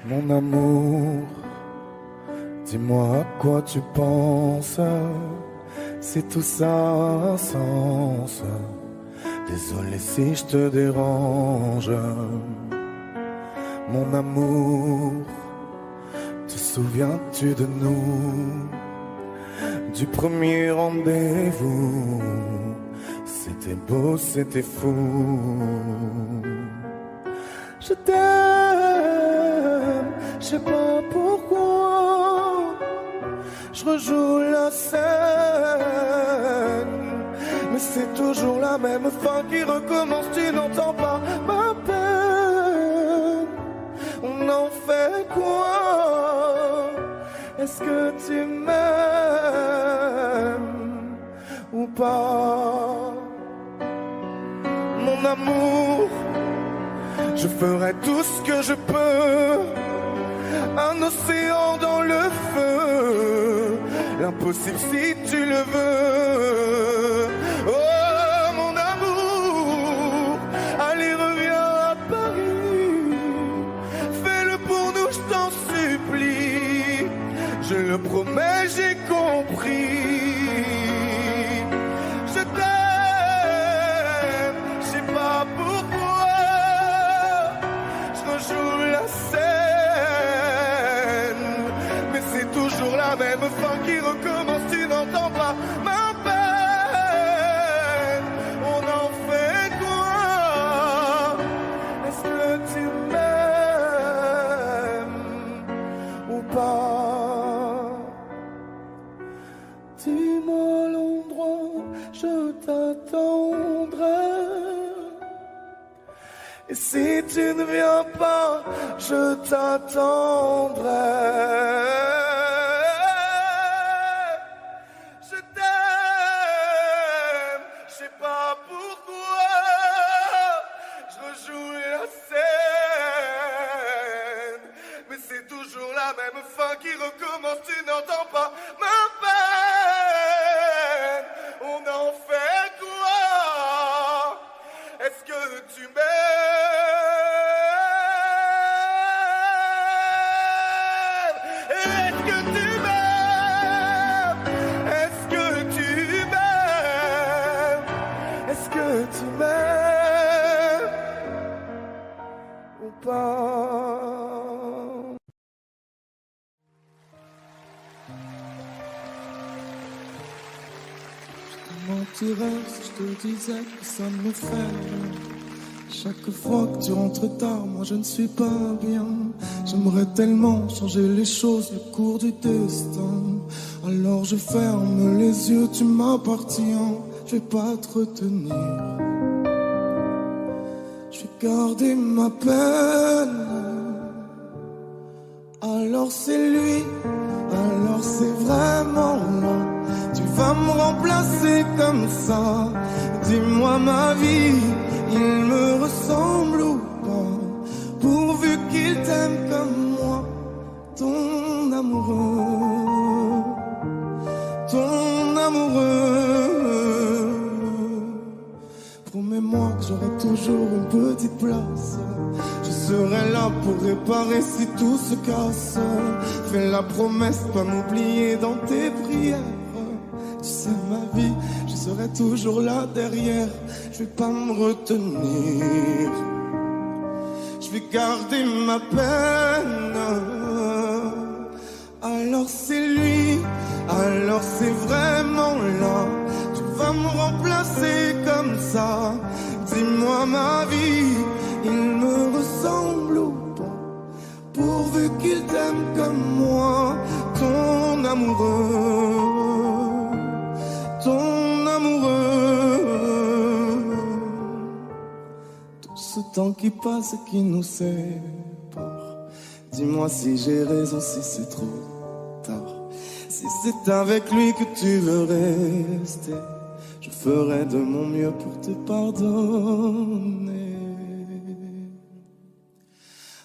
Mon amour, dis-moi à quoi tu penses, si tout ça a un sens. Désolé si je te dérange. Mon amour, te souviens-tu de nous, du premier rendez-vous? C'était beau, c'était fou. Je t'aime, je sais pas pourquoi. Je rejoue la scène, mais c'est toujours la même fin qui recommence. Tu n'entends pas ma peine. On en fait quoi? Est-ce que tu m'aimes ou pas? Mon amour, je ferai tout ce que je peux. Un océan dans le feu, l'impossible si tu le veux. Oh mon amour, allez reviens à Paris. Fais-le pour nous, je t'en supplie. Je le promets, j'ai compris. Je t'aime, je sais pas pourquoi. Je rejoue la scène, mais c'est toujours la même fin qui recommence. Tu n'entends pas ma peine. On en fait quoi? Est-ce que tu m'aimes ou pas? Dis-moi l'endroit, je t'attendrai. Et si tu ne viens pas, je t'attendrai. Je t'aime, je sais pas pourquoi. Je rejoue la scène, mais c'est toujours la même fin qui recommence. Tu n'entends pas ma peine. On en fait quoi? Est-ce que tu m'aimes? Est-ce que tu m'aimes? Est-ce que tu m'aimes? Est-ce que tu m'aimes ou pas? Je te mentirais si je te disais que ça me fait rien. Chaque fois que tu rentres tard, moi je ne suis pas bien. J'aimerais tellement changer les choses, le cours du destin. Alors je ferme les yeux, tu m'appartiens. Je vais pas te retenir. Je vais garder ma peine. Alors c'est lui, alors c'est vraiment là. Tu vas me remplacer comme ça. Dis-moi ma vie, il me ressemble ou pas? Pourvu qu'il t'aime comme moi, ton amoureux, ton amoureux. Promets-moi que j'aurai toujours une petite place. Je serai là pour réparer si tout se casse. Fais la promesse de pas m'oublier dans tes prières. Tu sais ma vie, je serai toujours là derrière. Je vais pas me retenir. Je vais garder ma peine. Alors c'est lui, alors c'est vraiment là. Tu vas me remplacer comme ça. Dis-moi ma vie, il me ressemble ou pas? Pourvu qu'il t'aime comme moi, ton amoureux, ton amoureux. Tout ce temps qui passe et qui nous sépare. Dis-moi si j'ai raison, si c'est trop tard. Si c'est avec lui que tu veux rester, je ferai de mon mieux pour te pardonner.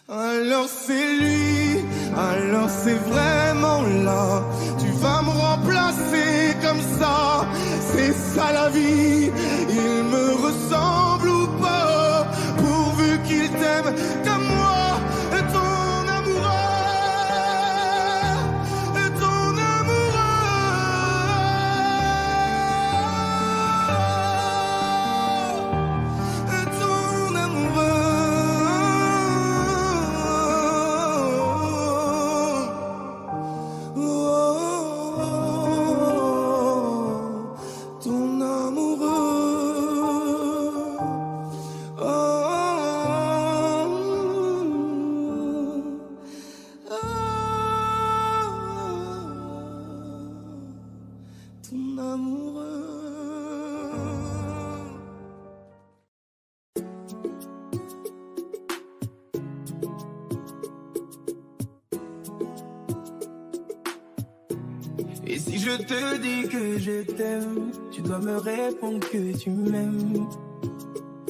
Alors c'est lui, alors c'est vraiment là. Tu vas me remplacer comme ça. C'est ça la vie, il me ressemble ou pas? Pourvu qu'il t'aime comme moi, ton amoureux. Et si je te dis que je t'aime, tu dois me répondre que tu m'aimes.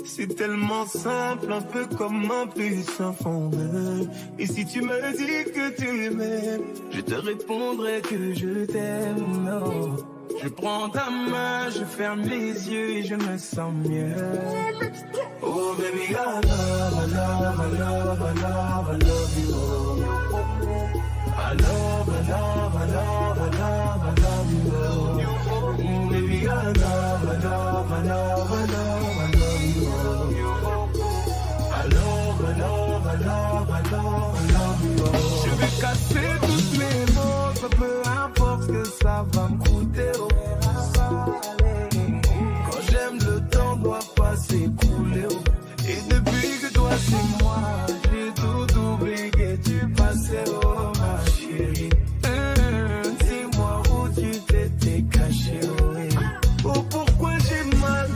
C'est tellement simple, un peu comme un puissant fondeur. Et si tu me dis que tu m'aimes, je te répondrai que je t'aime. Non. Je prends ta main, je ferme les yeux et je me sens mieux. Oh baby, I love, I love, I love, I love, I love you. I love, I love, I love, I love, I love you. Oh baby, I love, I love, I love, I love, I love you. I love, I love, I love, I love, I love you. Je vais casser toutes mes mots, peu importe ce que ça va me coûter. Quand j'aime, le temps doit pas s'écouler. Et depuis que toi c'est moi, j'ai tout oublié du passé, oh ma chérie. Dis-moi où tu t'étais caché, oh pourquoi j'ai mal,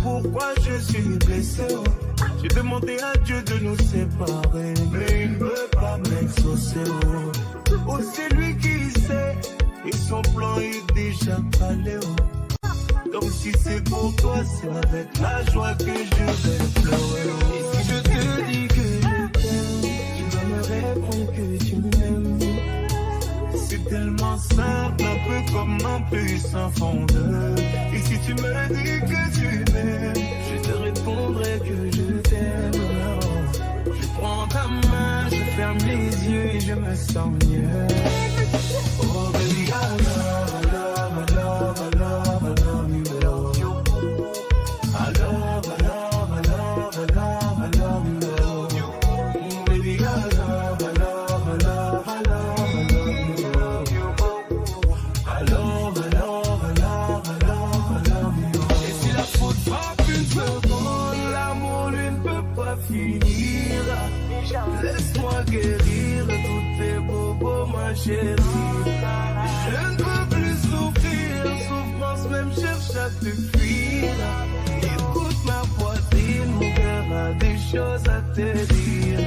pourquoi je suis blessé, oh. J'ai demandé à Dieu de nous séparer, mais il ne veut pas m'exaucer, oh. Oh c'est lui qui sait, et son plan est déjà calé, oh. Donc si c'est pour toi, c'est avec la joie que je vais pleurer, oh. Et si je te dis que je t'aime, tu dois me répondre que tu m'aimes. C'est tellement simple, un peu comme un puissant fondeur. Et si tu me dis que tu m'aimes, je te répondrai que je t'aime. Je prends ta main, je ferme les yeux et je me sens mieux. Oh baby, I love, I love, I love, I love, I love you. I love, I love, I love, I love, I love you. Oh baby, I love, I love, I love, I love. Laisse-moi guérir tous tes bobos, ma chérie. Je ne peux plus souffrir, souffrance même cherche à te fuir. Écoute ma poitrine, mon cœur a des choses à te dire.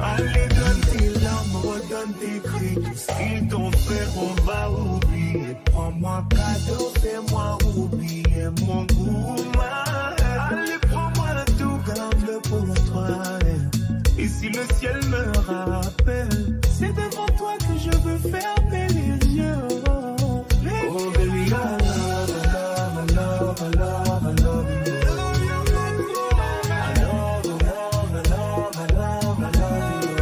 Allez, donne tes larmes, redonne tes cris. Tout ce qu'ils t'ont fait, on va oublier. Prends-moi cadeau, fais-moi oublier mon goût. Allez, prends-moi tout, garde-le pour toi. Et si le ciel me rappelle, c'est devant toi que je veux fermer les yeux. Oh baby, I love, I love, I love, I love, I love you. I love, I love, I love, I love, I love you.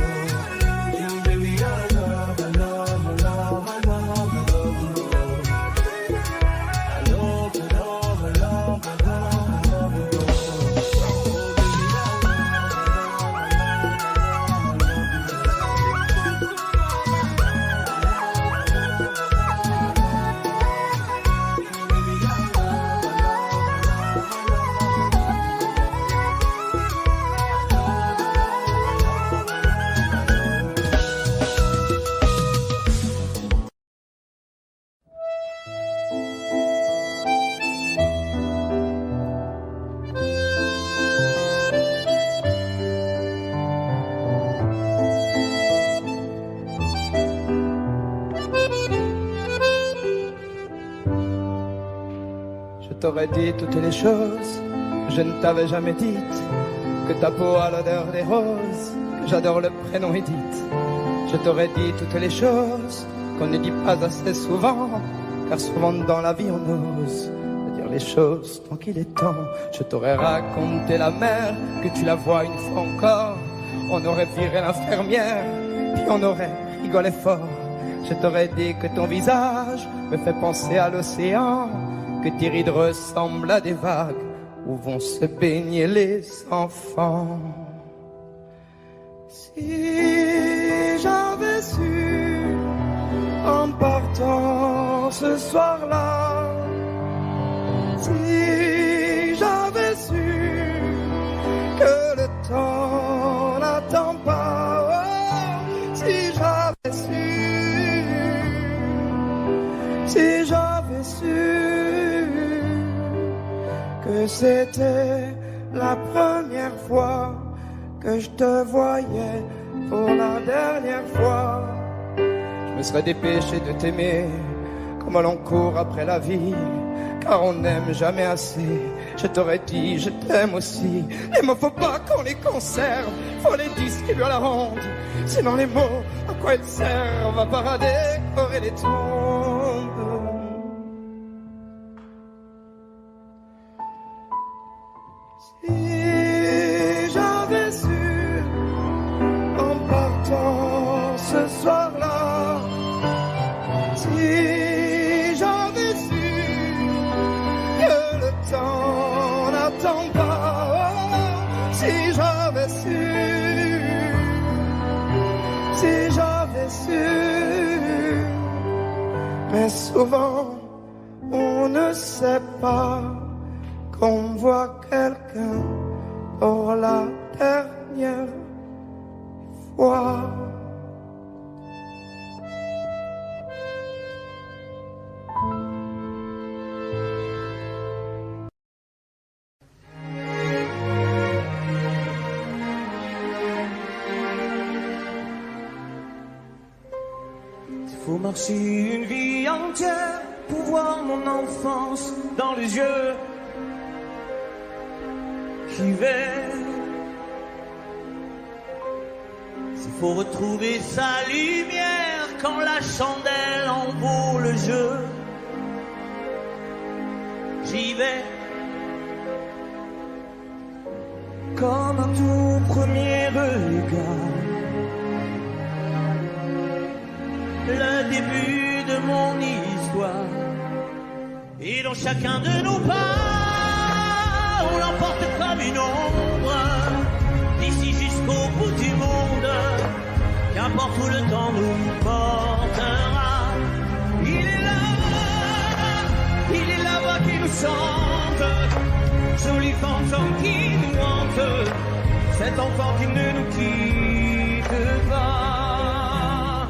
You baby, I love, I love, I love, I love, I love you. I love, I love, I love, I love, I love you. Je t'aurais dit toutes les choses que je ne t'avais jamais dites, que ta peau a l'odeur des roses, que j'adore le prénom Edith. Je t'aurais dit toutes les choses qu'on ne dit pas assez souvent, car souvent dans la vie on ose dire les choses tant qu'il est temps. Je t'aurais raconté la mère, que tu la vois une fois encore. On aurait viré l'infirmière, puis on aurait rigolé fort. Je t'aurais dit que ton visage me fait penser à l'océan, que tes rides ressemblent à des vagues où vont se baigner les enfants. Si j'avais su en partant ce soir-là, si j'avais su que le temps n'attend pas, oh, si j'avais su que c'était la première fois que je te voyais pour la dernière fois, je me serais dépêché de t'aimer comme l'on court après la vie, car on n'aime jamais assez. Je t'aurais dit, je t'aime aussi. Les mots, faut pas qu'on les conserve, faut les distribuer à la ronde. Sinon les mots, à quoi ils servent? À part à décorer les tombes. Si j'avais su, en partant ce soir-là, si j'avais su que le temps n'attend pas, si j'avais su, si j'avais su, mais souvent on ne sait pas qu'on voit quelqu'un pour la dernière fois. Faut marcher une vie entière pour voir mon enfance dans les yeux. J'y vais. S'il faut retrouver sa lumière quand la chandelle en vaut le jeu. J'y vais. Comme un tout premier regard. Le début de mon histoire. Et dans chacun de nos pas, on l'emporte comme une ombre. D'ici jusqu'au bout du monde, qu'importe où le temps nous portera. Il est la voix qui nous chante, jolie fantôme qui nous hante, cet enfant qui ne nous quitte pas.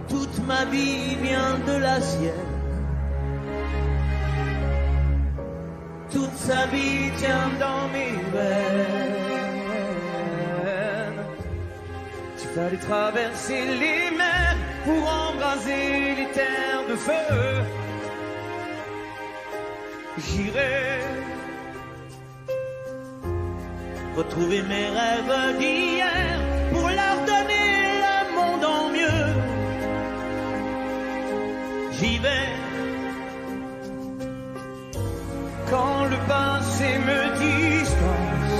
Toute ma vie vient de la sienne. Toute sa vie tient dans mes veines. Tu fallait traverser les mers pour embraser les terres de feu. J'irai retrouver mes rêves d'hier pour leur donner le monde en mieux. J'y vais. Quand le passé me dispense,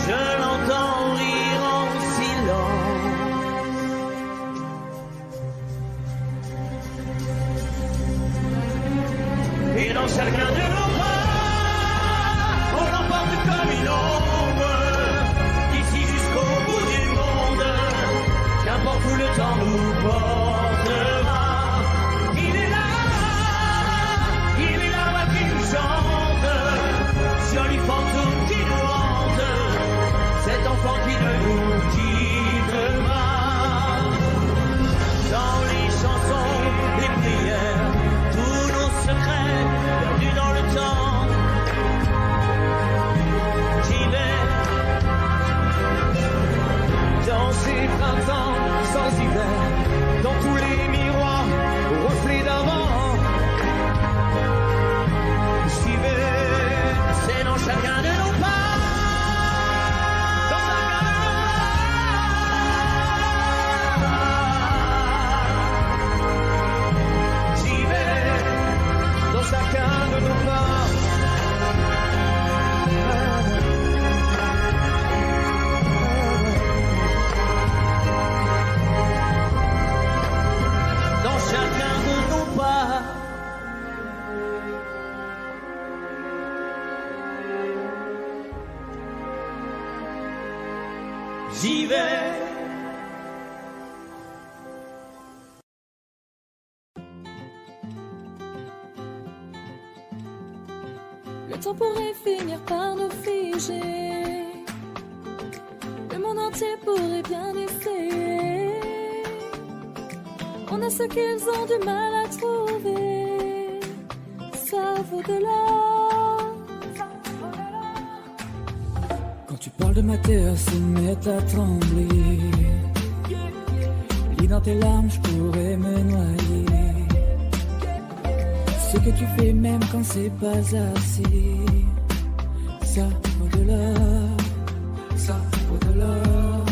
je l'entends rire en silence. Et dans chacun de nos pas, on l'emporte comme une ombre. D'ici jusqu'au bout du monde, qu'importe où le temps nous portera. Joli fantôme qui nous hante, cet enfant qui ne nous quitte pas. Dans les chansons, les prières, tous nos secrets perdus dans le temps. J'y vais. Dans ces printemps sans hiver, dans tous les miroirs, aux reflets d'avant. J'y vais. C'est dans chacun de nos pas, dans chacun de nos pas. J'y vais, dans chacun de nos pas. Dans chacun de nos pas. J'y vais. Le temps pourrait finir par nous figer. Le monde entier pourrait bien essayer. On a ce qu'ils ont du mal à trouver. Ça vaut de l'or. Quand tu parles de ma terre, se met à trembler. dans tes larmes, je pourrais me noyer. Ce que tu fais même quand c'est pas assez, ça vaut de l'or, ça vaut de l'or.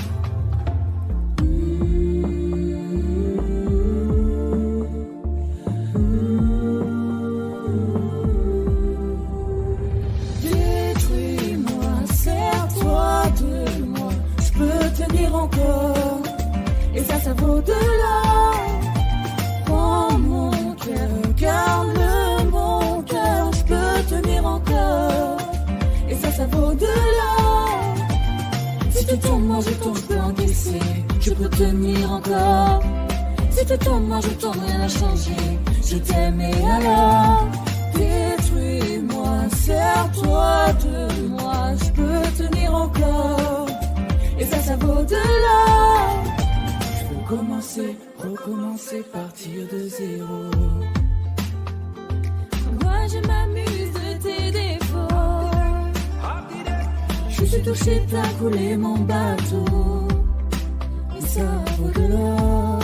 Détruis-moi, serre-toi de moi, je peux tenir encore, et ça vaut de l'or. Prends mon cœur, garde mon cœur, je peux tenir encore, et ça vaut de l'or. Si tu tombes, moi je tombe, je peux encaisser, je peux tenir encore. Si tu tombes, moi je tombe, rien n'a changé, je t'aime et alors. Détruis-moi, serre-toi de moi, je peux tenir encore, et ça vaut de l'or. Je veux commencer, recommencer, partir de zéro. Moi je m'amuse de tes défauts, je suis touchée, t'as coulé mon bateau, et ça vaut de l'or.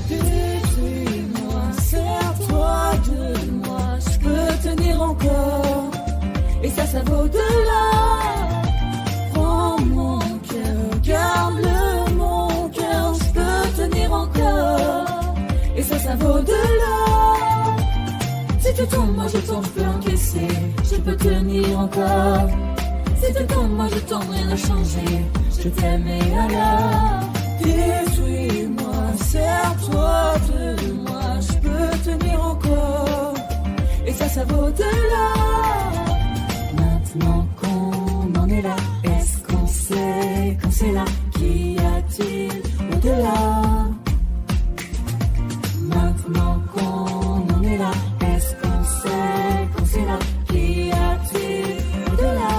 Détruis-moi, serre-toi de moi, je peux tenir encore, et ça vaut de l'or. Prends mon cœur, garde mon cœur, je peux tenir encore, et ça vaut de l'or. Si tu tombes, moi je tombe, je peux encaisser, je peux tenir encore. Si tu tombes, moi je tombe, rien n'a changé, je t'aime et alors. Détruis-moi, serre-toi de moi, je peux tenir encore, et ça vaut de l'or. Maintenant qu'on en est là, est-ce qu'on sait quand c'est là? Qu'y a-t-il au-delà? Maintenant qu'on en est là, est-ce qu'on sait quand c'est là? Qu'y a-t-il au-delà?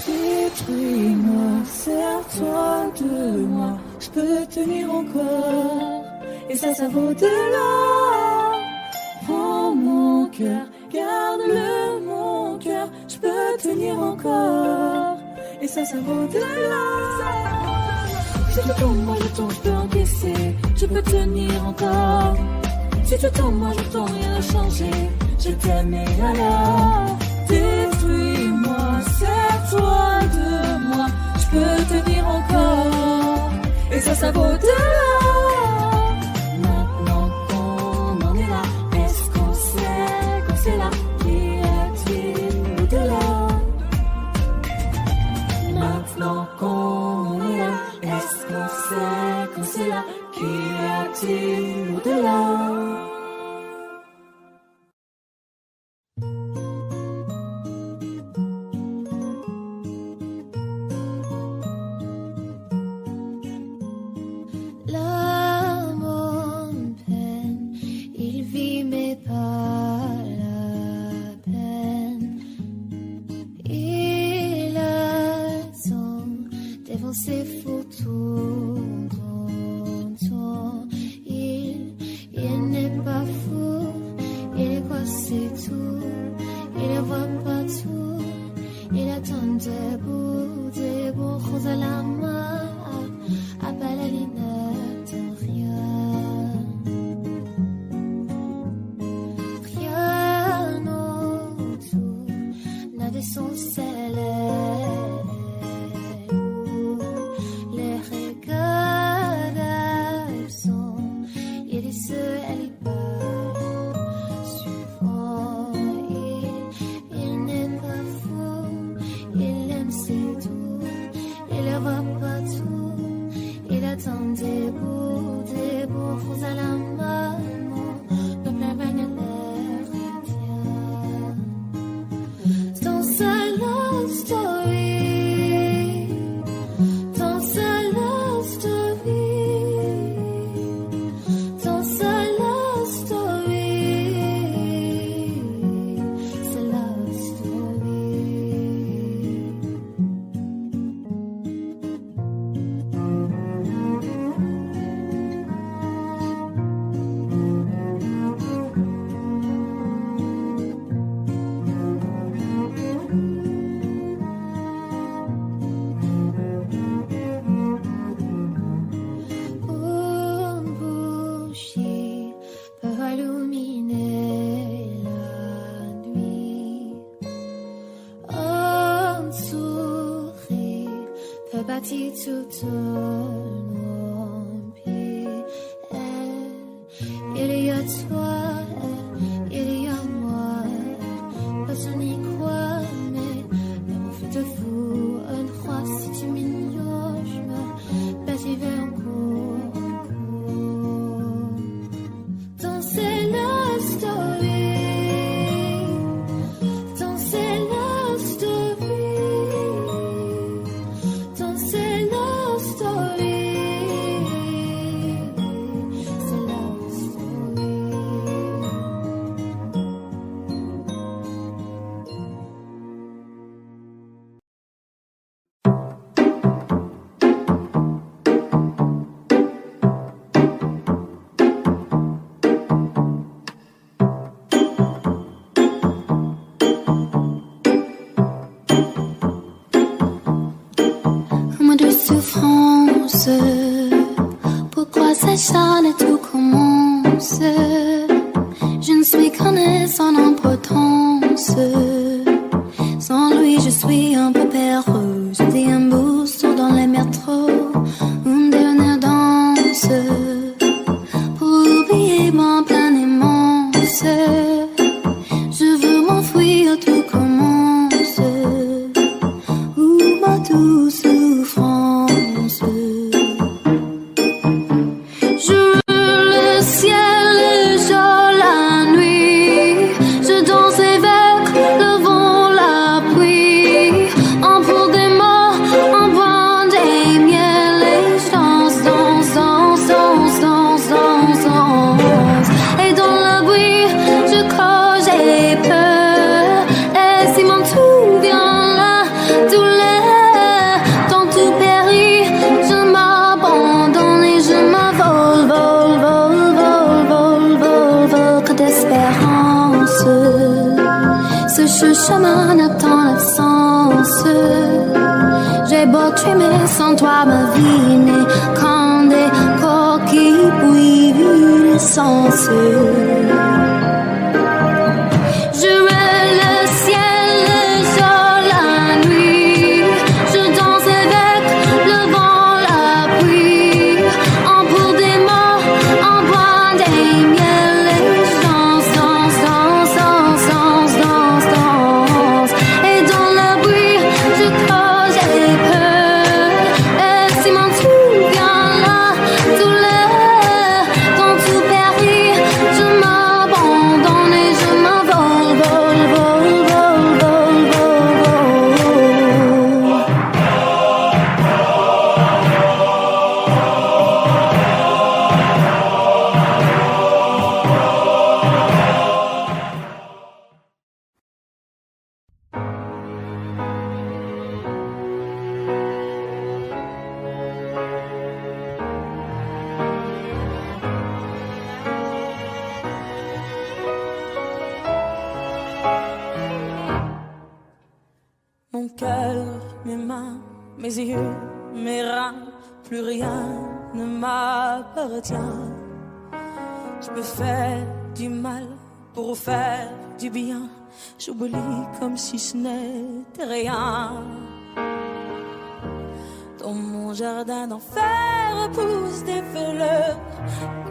Détruis-moi, serre-toi de moi, je peux tenir encore, et ça vaut de l'or. Prends mon cœur, garde-le mon cœur, je peux tenir encore, et ça vaut de l'or. Si tu tombes, moi je tombe, je peux encaisser, je peux tenir encore. Si tu tombes, moi je tombe, rien n'a changé, je t'aime et alors. Détruis-moi, serre-toi de moi, je peux tenir encore, et ça vaut de l'or. Maintenant qu'on en est là, est-ce qu'on sait quand c'est là? Qu'y a-t-il au-delà? Maintenant qu'on est là, est-ce qu'on sait quand c'est là? Qu'y a-t-il au-delà? Ces photos d'antan, il n'est pas fou, il croit c'est tout, il ne voit pas tout, il attend debout, rose à la main, à pas la ligne de rien autour n'a de son célèbre. Debout, rose à la main, ne pleure rien l'air rien. Dans sa love story, dans sa love story, dans sa love story, sa love story. bâtis tout Olympie. Il y a toi, il y a moi. Personne n'y croit, mais l'amour fait de vous une croix. Si tu m'ignores, je me bâtirai encore. Danser la story. Danser la story. Danser la story. C'est la story. Un mois de souffrance, pourquoi s'acharne et tout commence? Je ne suis qu'un air sans importance. Sans lui, je suis un peu perdu. Je déambule dans les métros, une dernière danse pour oublier mon plein immense. Je veux m'enfuir, tout commence. Où ma douce souffrance. Je veux le ciel, le jour, la nuit. Je danse avec le vent, la pluie. En pour des mots, en bois des miels. Et je danse, danse, danse, danse, danse, danse, danse. Et dans le bruit, je crois, j'ai peur. Et si mon tout vient là, tout l'air, dans tout périt, je m'abandonne et je m'envole, vole, vole, vole, vole, vole, vole, que d'espérance. Ce chemin attend l'absence. J'ai beau trimer sans toi, ma vie n'est qu'un des coquilles bouillies d'essence. Je veux le ciel, le jour, la nuit. Je danse avec le vent, la pluie. En pour des mots, en bois des miels. Et je danse, danse, danse, danse, danse, danse, danse. Et dans le bruit, je crois, j'ai peur. Et si mon tout vient là, tout l'air, dans tout périt, je m'abandonne et je m'envole, vole, vole, vole, vole, vole, vole. Mon cœur, mes mains, mes yeux, mes reins, plus rien ne m'appartient. Je peux faire du mal pour faire du bien. J'oublie comme si ce n'était rien. Dans mon jardin d'enfer poussent des fleurs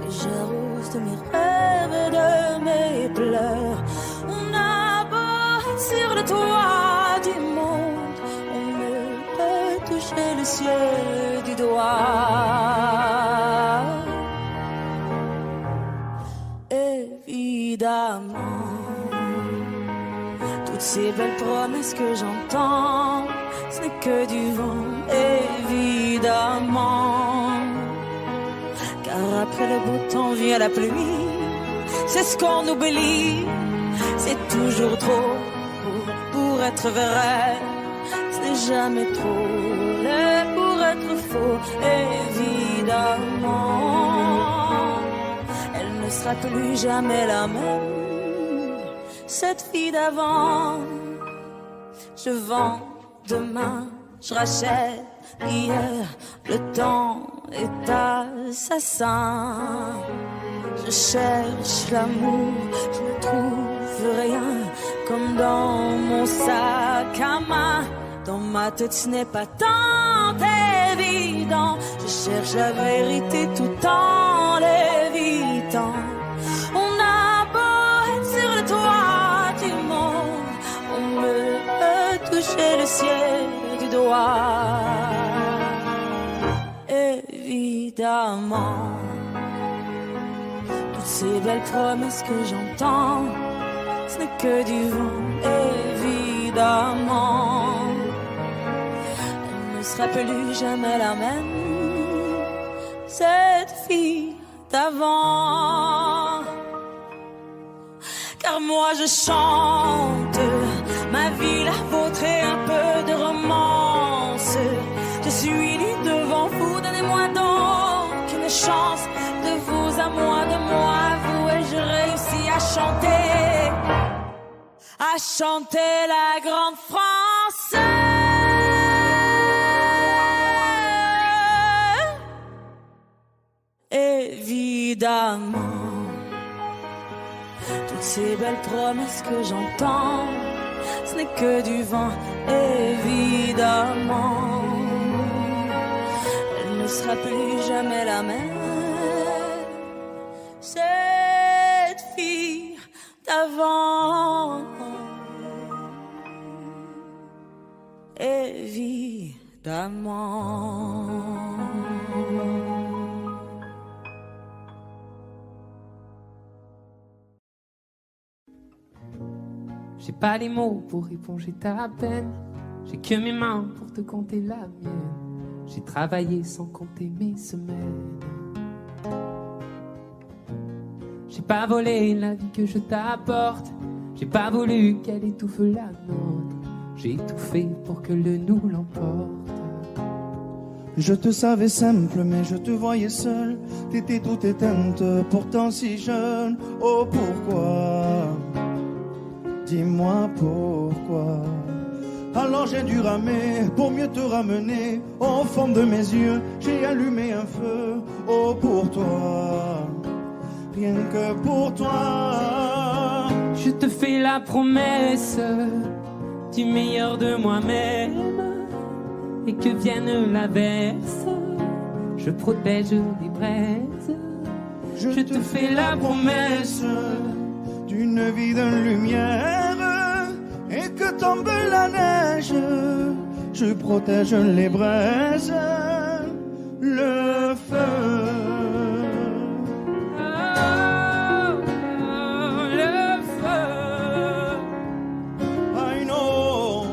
que j'arrose de mes rêves et de mes pleurs. On a beau être sur le toit du monde, on ne peut toucher le ciel du doigt. Évidemment, toutes ces belles promesses que j'entends, ce n'est que du vent, évidemment. Car après le beau temps vient la pluie, c'est ce qu'on oublie. C'est toujours trop pour être vrai, ce n'est jamais trop laid pour être faux, évidemment. Elle ne sera plus jamais la même, cette fille d'avant. Je vends demain, je rachète hier, le temps est assassin. Je cherche l'amour, je ne trouve rien, comme dans mon sac à main. Dans ma tête ce n'est pas tant évident. Je cherche la vérité tout en l'évitant. On a beau être sur le toit du monde, on peut toucher le ciel du doigt. Évidemment, toutes ces belles promesses que j'entends, ce n'est que du vent, évidemment. Elle ne sera plus jamais la même, cette fille d'avant. Car moi je chante ma vie, la vôtre et un peu de romance. Je suis née devant vous, donnez-moi donc une chance. De vous à moi, de moi à vous, et je réussis à chanter la grande France. Évidemment, toutes ces belles promesses que j'entends, ce n'est que du vent, évidemment. Elle ne sera plus jamais la même, cette fille d'avant. Évidemment. J'ai pas les mots pour éponger ta peine. J'ai que mes mains pour te compter la mienne. J'ai travaillé sans compter mes semaines. J'ai pas volé la vie que je t'apporte. J'ai pas voulu qu'elle étouffe la nôtre. J'ai tout fait pour que le nous l'emporte. Je te savais simple, mais je te voyais seule. T'étais toute éteinte, pourtant si jeune. Oh pourquoi? Dis-moi pourquoi. Alors j'ai dû ramer pour mieux te ramener. Au fond de mes yeux, j'ai allumé un feu. Oh pour toi, rien que pour toi. Je te fais la promesse du meilleur de moi-même. Et que vienne l'averse, je protège les braises. Je te fais la promesse d'une vie de lumière. Et que tombe la neige, je protège les braises, le feu. Le feu. I know.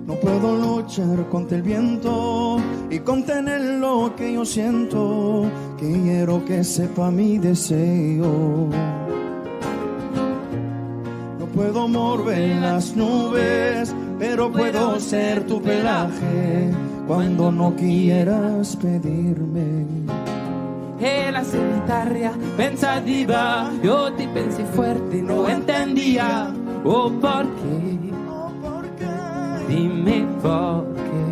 No puedo luchar contra el viento y contener lo que yo siento. Quiero que sepa mi deseo. Puedo mover las nubes, pero puedo ser tu pelaje cuando no quieras pedirme. E la solitaria pensativa, yo te pensé fuerte, no entendía. Oh, ¿por qué? Dime por qué.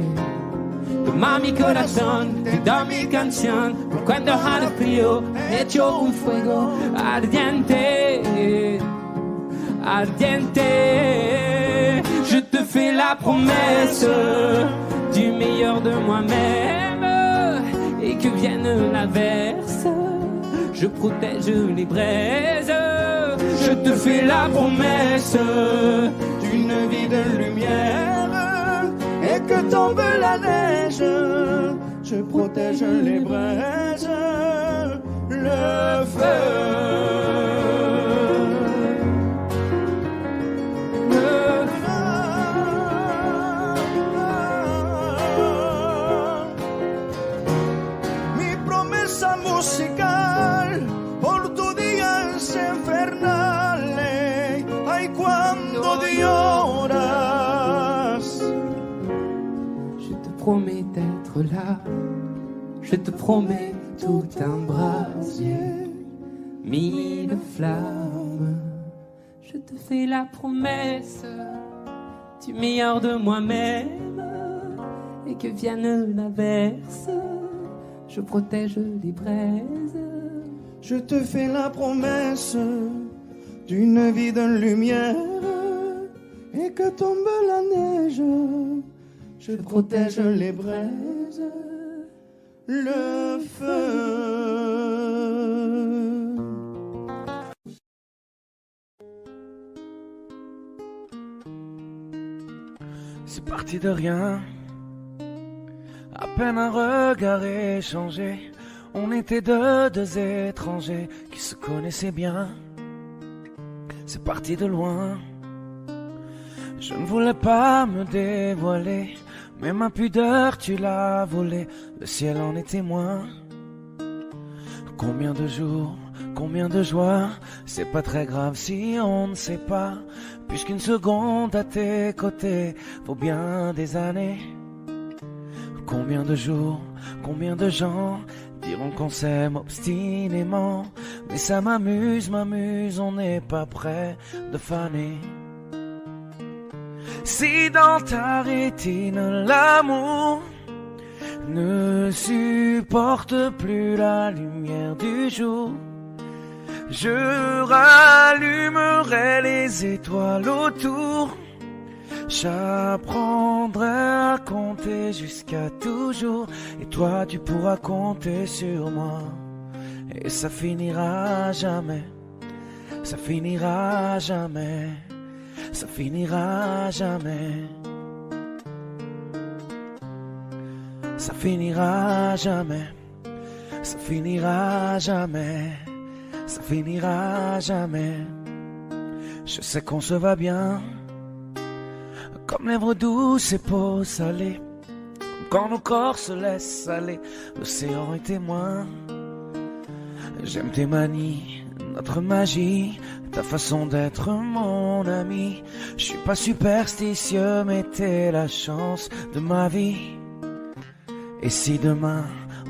Toma mi corazón, te da mi canción, por cuando haré frío, hecho un fuego ardiente. Ardiente, je te fais la promesse du meilleur de moi-même. Et que vienne l'averse, je protège les braises. Je te fais la promesse d'une vie de lumière. Et que tombe la neige, je protège les braises, le feu. Musical por tu día es infernal. Ay, cuando lloras. Je te promets d'être là. Je te promets tout un brasier, 1000 flammes. Je te fais la promesse du meilleur de moi-même. Et que vienne l'averse, je protège les braises. Je te fais la promesse d'une vie de lumière. Et que tombe la neige, je protège les braises, le feu. C'est parti de rien, à peine un regard échangé. On était deux étrangers qui se connaissaient bien. C'est parti de loin. Je ne voulais pas me dévoiler, mais ma pudeur tu l'as volée. Le ciel en est témoin. Combien de jours, combien de joies, c'est pas très grave si on ne sait pas, puisqu'une seconde à tes côtés vaut bien des années. Combien de jours, combien de gens diront qu'on s'aime obstinément, mais ça m'amuse, on n'est pas prêt de faner. Si dans ta rétine l'amour ne supporte plus la lumière du jour, je rallumerai les étoiles autour. J'apprendrai à compter jusqu'à toujours, et toi tu pourras compter sur moi. Et ça finira jamais, ça finira jamais, ça finira jamais. Ça finira jamais, ça finira jamais, ça finira jamais. Je sais qu'on se va bien, comme lèvres douces et peau salée, quand nos corps se laissent aller, l'océan est témoin. J'aime tes manies, notre magie, ta façon d'être mon ami. Je suis pas superstitieux, mais t'es la chance de ma vie. Et si demain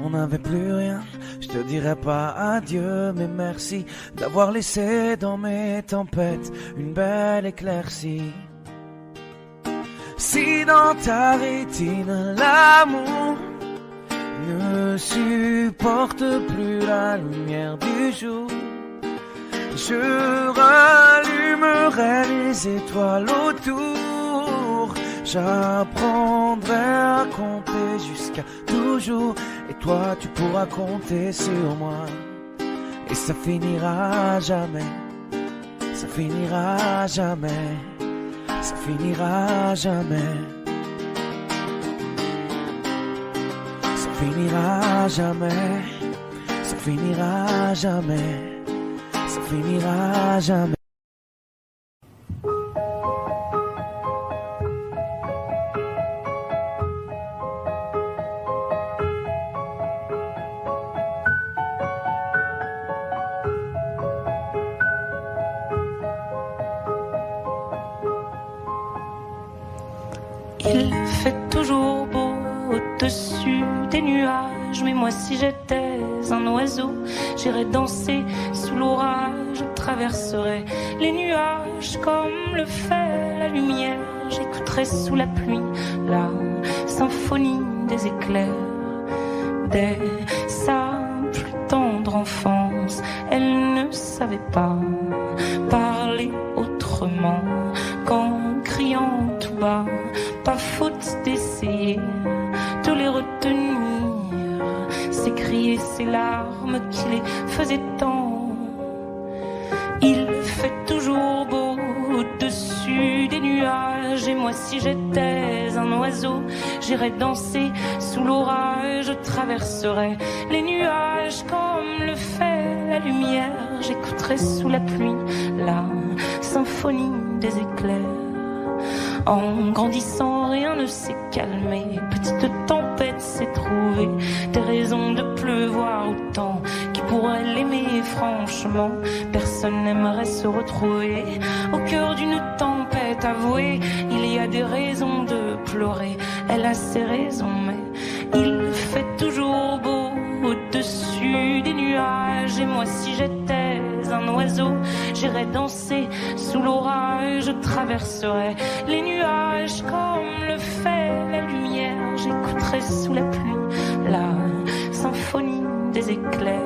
on n'avait plus rien, je te dirais pas adieu, mais merci d'avoir laissé dans mes tempêtes une belle éclaircie. Si dans ta rétine l'amour ne supporte plus la lumière du jour, je rallumerai les étoiles autour. J'apprendrai à compter jusqu'à toujours, et toi tu pourras compter sur moi. Et ça finira jamais, ça finira jamais, ça finira jamais. Ça finira jamais, ça finira jamais, ça finira jamais. Il fait toujours beau au-dessus des nuages, mais moi si j'étais un oiseau, j'irais danser sous l'orage, je traverserais les nuages comme le fait la lumière, j'écouterais sous la pluie la symphonie des éclairs. Dès sa plus tendre enfance, elle ne savait pas parler autrement qu'en criant tout bas. Pas faute d'essayer de les retenir, s'écrier ces larmes qui les faisaient tant. Il fait toujours beau au-dessus des nuages, et moi si j'étais un oiseau, j'irais danser sous l'orage, je traverserais les nuages comme le fait la lumière, j'écouterais sous la pluie la symphonie des éclairs. En grandissant, rien ne s'est calmé. Petite tempête s'est trouvée, des raisons de pleuvoir autant. Qui pourrait l'aimer franchement? Personne n'aimerait se retrouver au cœur d'une tempête avouée. Il y a des raisons de pleurer, elle a ses raisons, mais il fait toujours beau au-dessus des nuages. Et moi si j'étais un oiseau, j'irais danser sous l'orage, je traverserais les nuages comme le fait la lumière, j'écouterais sous la pluie la symphonie des éclairs.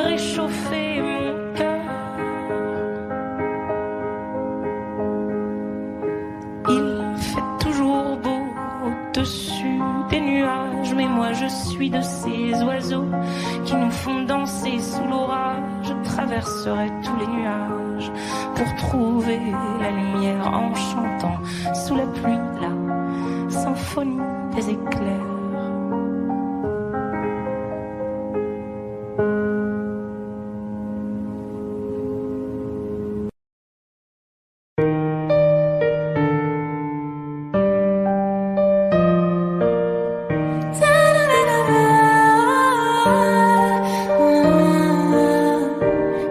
réchauffer mon cœur. Il fait toujours beau au-dessus des nuages, mais moi je suis de ces oiseaux qui nous font danser sous l'orage. Je traverserai tous les nuages pour trouver la lumière en chantant sous la pluie la symphonie des éclairs.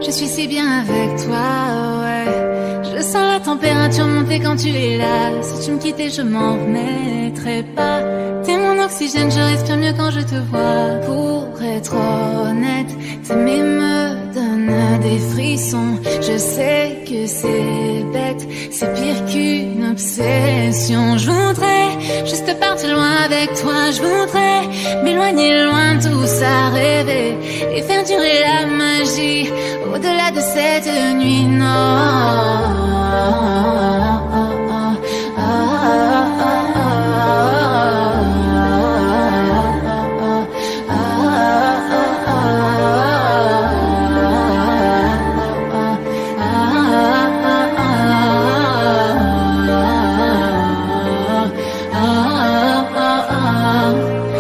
Je suis si bien avec toi, ouais. Je sens la température monter quand tu es là. Si tu me quittais, je m'en remettrais pas. T'es mon oxygène, je respire mieux quand je te vois. Pour être honnête, t'aimer me donne des frissons. Je sais que c'est bête, c'est pire qu'une obsession. Je voudrais juste partir loin avec toi. Je voudrais m'éloigner loin de tout ça, rêver et faire durer la magie au-delà de cette nuit. Non.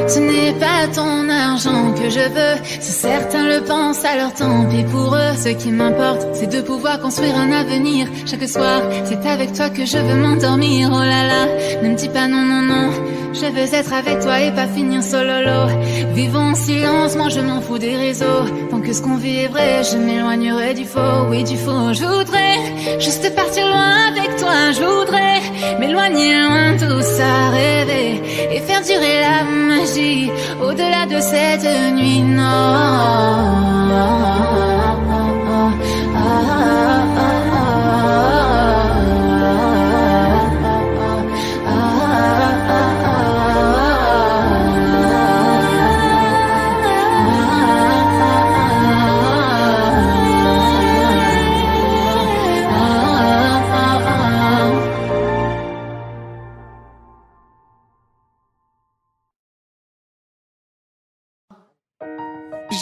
Ce n'est pas ton argent que je veux, si certains le pensent, alors tant pis pour eux. Ce qui m'importe, c'est de pouvoir construire un avenir. Chaque soir, c'est avec toi que je veux m'endormir. Oh là là, ne me dis pas non, non, non. Je veux être avec toi et pas finir sololo. Vivons en silence, moi je m'en fous des réseaux. Tant que ce qu'on vit est vrai, je m'éloignerai du faux, oui du faux. Je voudrais juste partir loin avec toi. Je voudrais m'éloigner loin de tout ça, rêver et faire durer la magie au-delà de cette nuit. Non.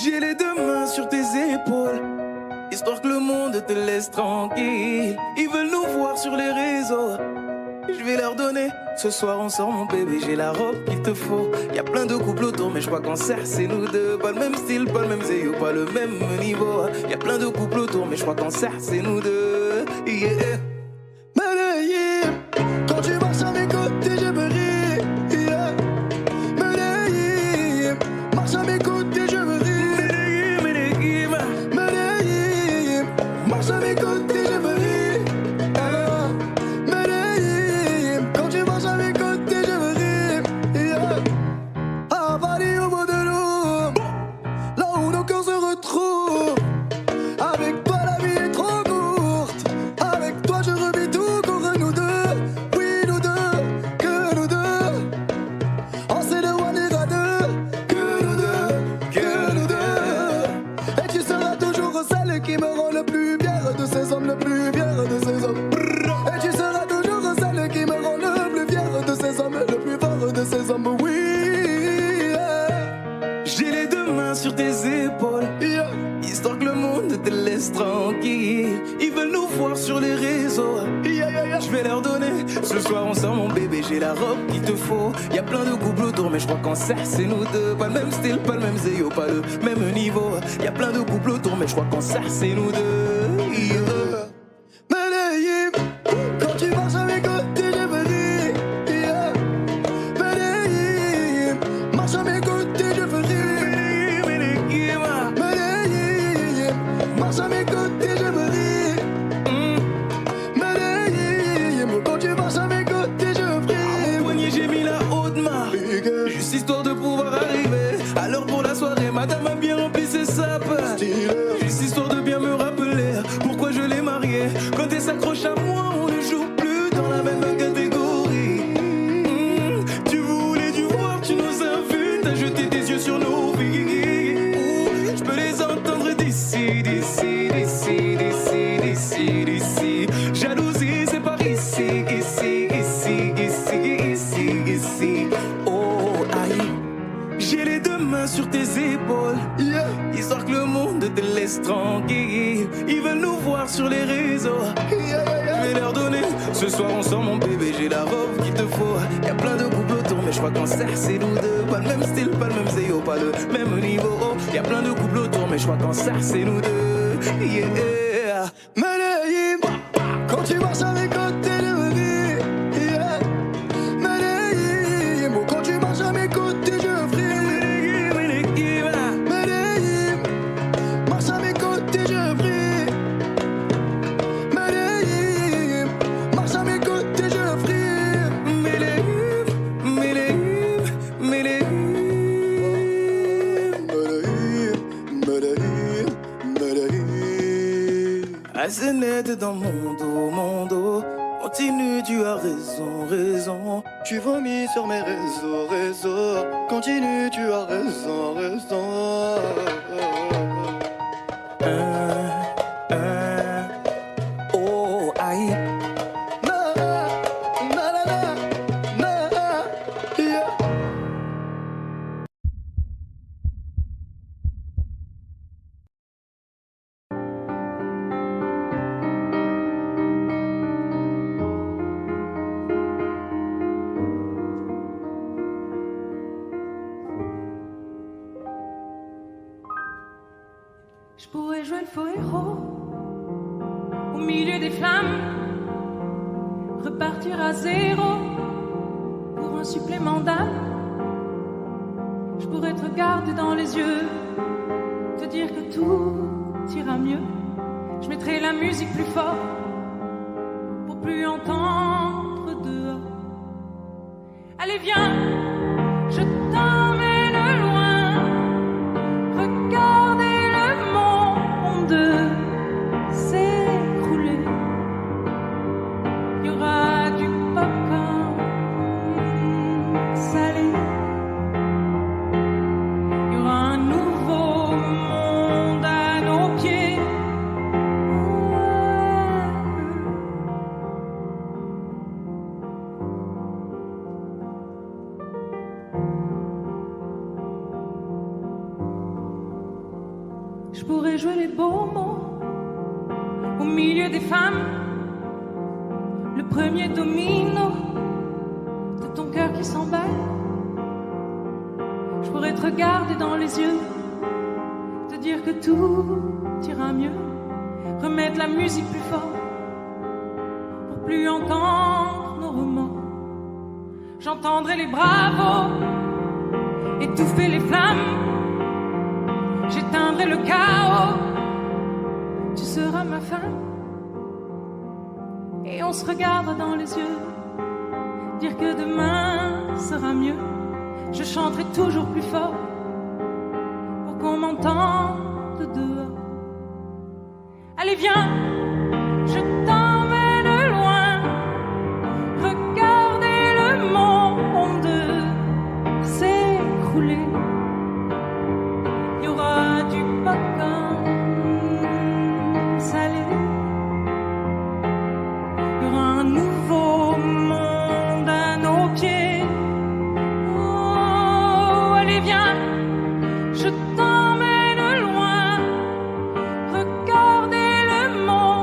J'ai les deux mains sur tes épaules, histoire que le monde te laisse tranquille. Ils veulent nous voir sur les réseaux, je vais leur donner. Ce soir on sort mon bébé, j'ai la robe qu'il te faut. Y'a plein de couples autour mais je crois qu'en serre c'est nous deux. Pas le même style, pas le même zéyo, pas le même niveau. Y'a plein de couples autour mais je crois qu'en serre c'est nous deux. Yeah. Medellín, quand tu marches à mes côtés je me ris. Yeah. Medellín, marche à mes côtés je me ris. Medellín, marche à mes côtés je me ris. Medellín, quand tu marches à mes côtés je me ris. Yeah. À Paris au bout de l'eau, là où nos cœurs se retrouvent. Avec toi la vie est trop courte. Avec toi je revis tout pour nous deux. Oui nous deux, que nous deux. On s'est dévoilé à deux. Que nous deux, que nous deux. Et tu seras toujours celle qui me rend le plus fier de ces hommes, le plus fier de ces hommes. Et tu seras toujours celle qui me rend le plus fier de ces hommes, le plus fort de ces hommes. Oui. J'ai les deux mains sur tes épaules, Yeah. histoire que le monde te laisse tranquille. Ils veulent nous voir sur les réseaux, Yeah, yeah, yeah. je vais leur donner. Ce soir on sort mon bébé, j'ai la robe qu'il te faut. Y'a plein de couples autour mais je crois qu'en serre c'est nous deux. Pas le même style, pas le même zéyo, pas le même niveau. Y'a plein de couples autour mais je crois qu'en serre c'est nous deux. Yeah. Medellín, quand tu marches à mes côtés, je me ris. Yeah. Medellín, marche à mes côtés, je me ris. Medellín, marche à mes côtés, je me ris. Medellín, quand tu marches à mes côtés, je prie. Au poignet j'ai mis la haute main, juste histoire de pouvoir arriver. Alors pour la soirée, madame a bien rempli ses sapes. Juste histoire de bien me rappeler pourquoi je l'ai mariée. Quand elle s'accroche à moi, on ne joue plus dans la même catégorie. Tu voulais du voir, tu nous as vus, t'as jeté tes yeux sur nos vies. Je peux les entendre d'ici. le monde te laisse tranquille. Ils veulent nous voir sur les réseaux. Je vais leur donner. Ce soir on sort mon bébé, j'ai la robe qu'il te faut. Y'a plein de couples autour, mais je crois qu'en cercle c'est nous deux. Pas le même style, pas le même zéo, pas le même niveau. Y'a plein de couples autour, mais je crois qu'en cercle c'est nous deux. Yeah. Medellín, quand tu marches à mes côtés de ma vie. Yeah. Medellín, quand tu marches à mes côtés je frise. Medellín, marche à mes côtés je frise. Medellín, marche à mes côtés je frise. Medellín, Medellín, Medellín, Medellín, Medellín. Assez net dans mon dos. Continue, tu as raison, raison. Tu vomis sur mes réseaux. Continue, tu as raison, raison. Oh, aïe. Na, na, na, na, na, yeah. Je pourrais jouer le faux héros au milieu des flammes, repartir à zéro pour un supplément d'âme. Je pourrais te regarder dans les yeux, te dire que tout ira mieux. Je mettrai la musique plus fort pour plus entendre dehors. Allez viens, je t'emmène loin, regardez le monde s'écrouler. Il y aura du popcorn salé. Il y aura un nouveau monde à nos pieds. Je pourrais jouer les beaux mots au milieu des femmes, le premier domino de ton cœur qui s'emballe. Je pourrais te regarder dans les yeux, te dire que tout ira mieux, remettre la musique plus fort pour plus entendre nos remords. J'entendrai les bravos étouffer les flammes. J'éteindrai le chaos, tu seras ma femme. Et on se regardera dans les yeux, dire que demain sera mieux. Je chanterai toujours plus fort pour qu'on m'entende dehors. Allez viens, je t'emmène loin, regardez le monde s'écrouler. Il y aura du popcorn salé. Il y aura un nouveau monde à nos pieds. Oh, allez viens, je t'emmène loin. Regardez le monde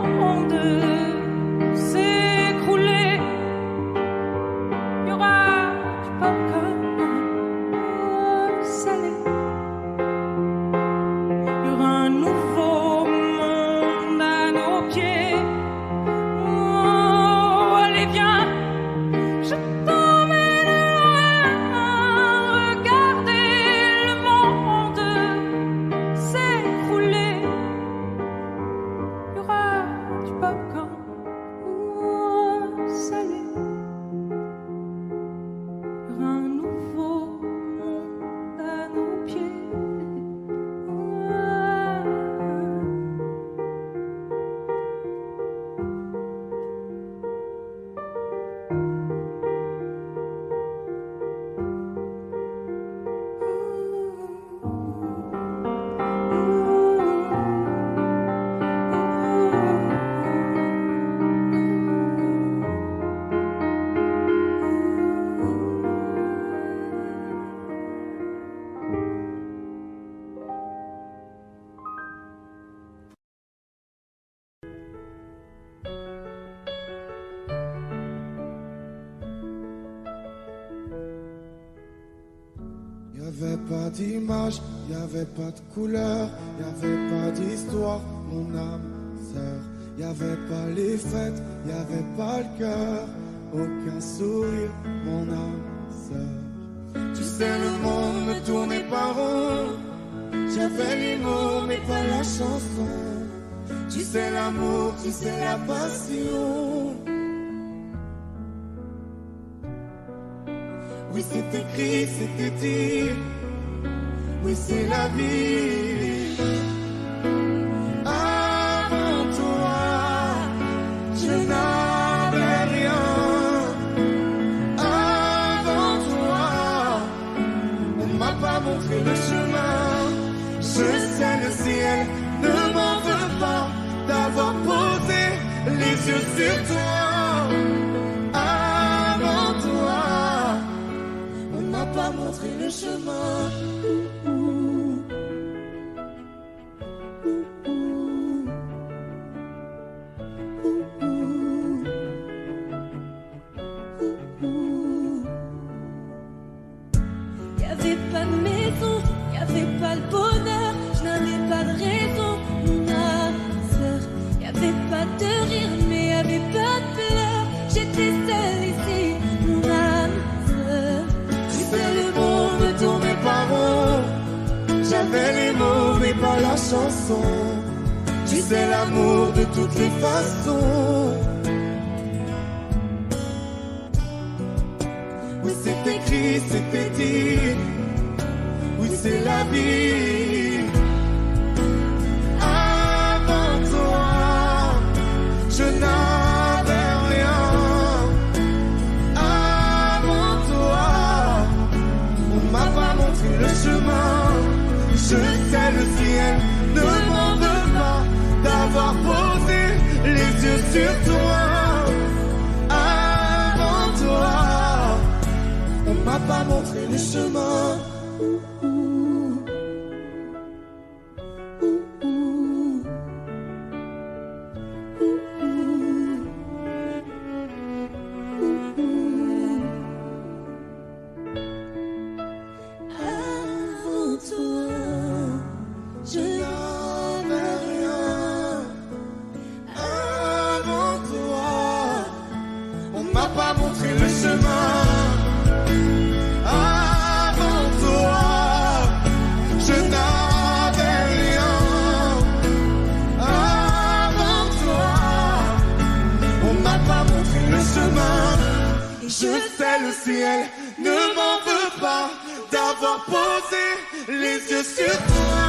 pas d'image, y avait pas de couleur, y avait pas d'histoire, mon âme sœur. Y avait pas les fêtes, y avait pas le cœur, aucun sourire, mon âme sœur. Tu sais, le monde ne tournait pas rond, j'avais les mots mais pas la chanson. Tu sais l'amour, tu sais la passion. Oui, c'est écrit, c'était dit. Oui, c'est la vie. Avant toi, je n'avais rien. Avant toi, on m'a pas montré le chemin. Je sais, le ciel ne m'en veut pas d'avoir posé les yeux sur toi. Avant toi, on m'a pas montré le chemin. Y'avait pas de maison, y'avait pas le bonheur, je n'avais pas de raison, mon âme sœur. Y'avait pas de rire, mais y'avait pas de pleurs. J'étais seule ici, mon âme sœur. Tu sais, le monde ne tournait pas rond. J'avais les mots, mais pas la chanson. Tu sais, l'amour de toutes les façons. Oui, c'est écrit, c'était dit. Oui, c'est la vie. Avant toi, je n'avais rien. Avant toi, on m'a pas montré le chemin. Je sais, le ciel ne m'en veut pas d'avoir posé les yeux sur toi. Avant toi, on m'a pas montré le chemin. Avant toi, je n'avais rien. Avant toi, on m'a pas montré le chemin. Avant toi, je n'avais rien. Avant toi, on m'a pas montré le chemin. Je sais, le ciel ne m'en veut pas d'avoir posé les yeux sur toi.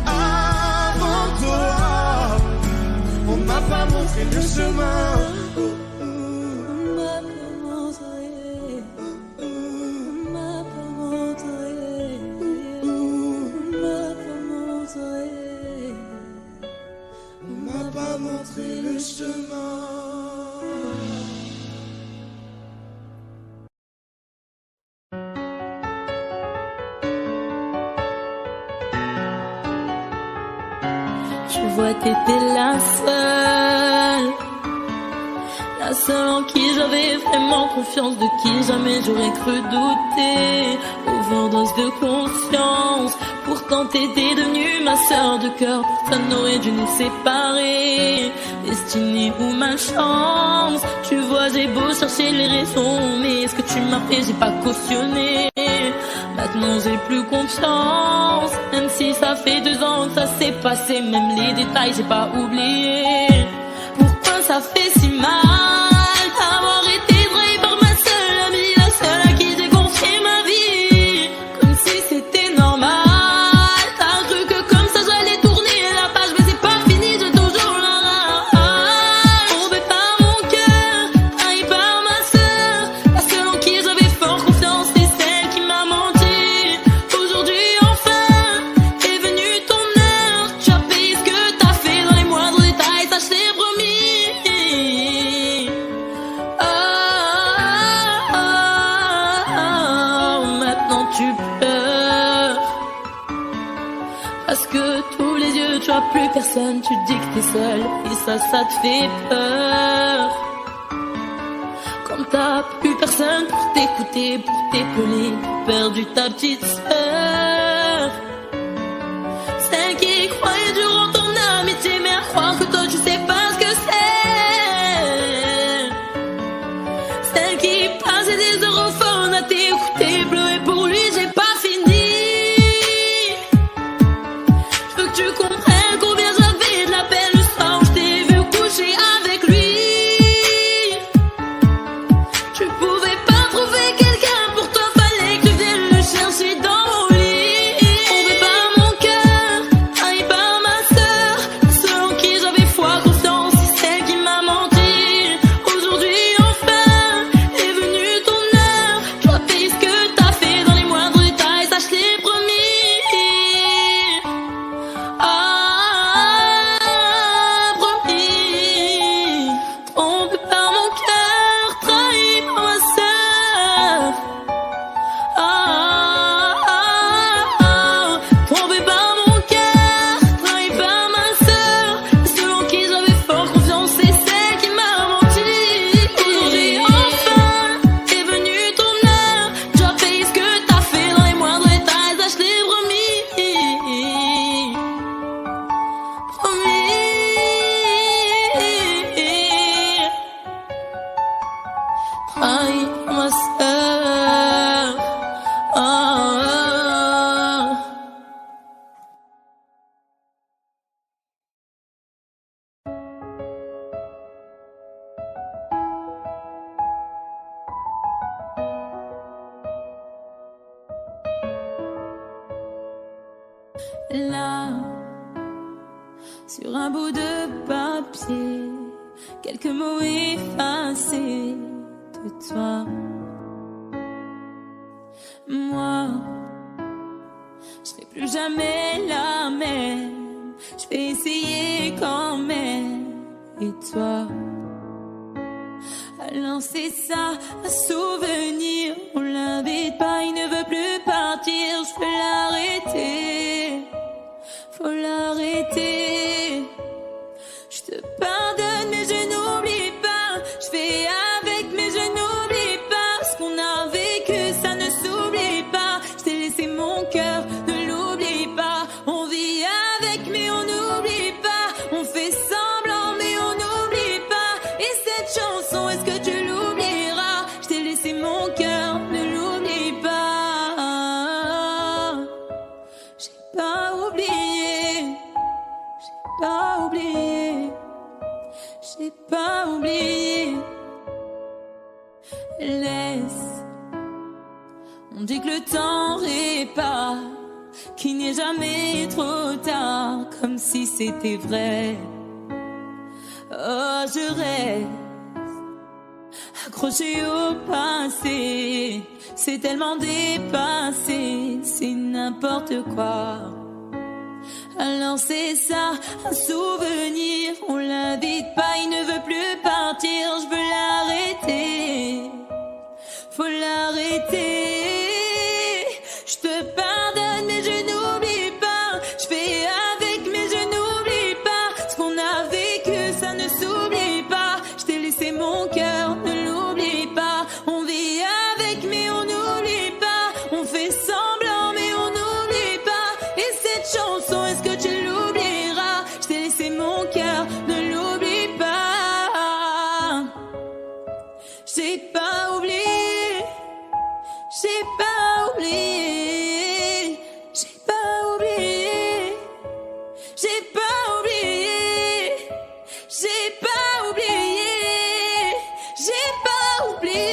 Avant toi, on m'a pas montré le chemin. On m'a pas montré le chemin. Tu vois, t'étais la seule en qui j'avais vraiment confiance, de qui jamais j'aurais cru douter. Overdose de conscience, pourtant t'étais devenue ma sœur de cœur. Personne n'aurait dû nous séparer, destinée ou malchance. Tu vois, j'ai beau chercher les raisons, mais ce que tu m'as fait, j'ai pas cautionné. Maintenant j'ai plus confiance, même si ça fait 2 ans que ça s'est passé. Même les détails j'ai pas oublié. Pourquoi ça fait si mal d'avoir été trahi par ma seule amie, la seule à qui j'ai confié ma vie, comme si c'était normal. T'as cru que comme ça j'allais tourner la page, mais c'est pas fini, j'ai toujours la rage. Tombé par mon cœur, trahi par ma sœur, la seule en qui j'avais fort confiance, c'est celle qui m'a menti. Aujourd'hui enfin est venue ton heure, tu as payé ce que t'as fait dans les moindres détails, ça je t'ai promis. Maintenant tu pleures parce que tous les yeux tu as plus personne, tu dis que t'es seule et ça te fait peur. Quand t'as plus personne pour t'écouter, pour t'épauler, perdu ta petite sœur. Celle qui croyait dur en ton amitié, mais à croire que toi tu sais pas ce que c'est. Celle qui passait des heures au phone à t'écouter, pleurer pour lui, j'ai pas fini. Je veux que tu comprennes combien j'avais de la peine le soir où je t'ai vu coucher avec lui. Tu pouvais pas trouver quelqu'un pour toi, fallait que tu viennes le chercher dans mon lit. Tombé par mon cœur, trahi par ma sœur, selon qui j'avais foi, confiance, c'est celle qui m'a menti. Aujourd'hui enfin est venue ton heure, tu as payé ce que t'as fait dans les moindres détails, ça je t'ai promis. Promis. Trompé par mon cœur, trahi par ma sœur. Trompé par mon cœur, trahi par ma sœur, selon qui j'avais fort confiance, c'est celle qui m'a menti. Aujourd'hui enfin est venue ton heure, tu as payé ce que t'as fait dans les moindres détails, ça je t'ai promis. Trahi par ma sœur. Là, sur un bout de papier, quelques mots effacés de toi. Moi, je serai plus jamais la même, je vais essayer quand même. Et toi, alors c'est ça, un souvenir, on l'invite pas, il ne veut plus partir, je peux l'arrêter, faut l'arrêter. Je te pardonne mais je n'oublie pas, je fais avec mais je n'oublie pas, ce qu'on a vécu ça ne s'oublie pas, je t'ai laissé mon cœur, ne l'oublie pas, on vit avec mais on n'oublie pas, on fait semblant mais on n'oublie pas, et cette chanson est-ce que tu l'oublieras, je t'ai laissé mon cœur, ne l'oublie pas, j'ai pas oublié, j'ai pas oublié, j'ai pas oublié. Laisse, on dit que le temps répare, qu'il n'est jamais trop tard, comme si c'était vrai. Oh, je reste accroché au passé, c'est tellement dépassé, c'est n'importe quoi. Alors c'est ça, un souvenir, on l'invite pas, il ne veut plus partir, je veux l'arrêter, faut l'arrêter. Je te pardonne mais je n'oublie pas, je fais avec mais je n'oublie pas, ce qu'on a vécu ça ne s'oublie pas, je t'ai laissé mon cœur, ne l'oublie pas, on vit avec mais on n'oublie pas, on fait semblant mais on n'oublie pas, et cette chanson est-ce que tu l'oublieras, je t'ai laissé mon cœur, ne l'oublie pas, j'ai pas oublié, j'ai pas oublié, j'ai pas oublié, j'ai pas oublié, j'ai pas oublié, j'ai pas oublié.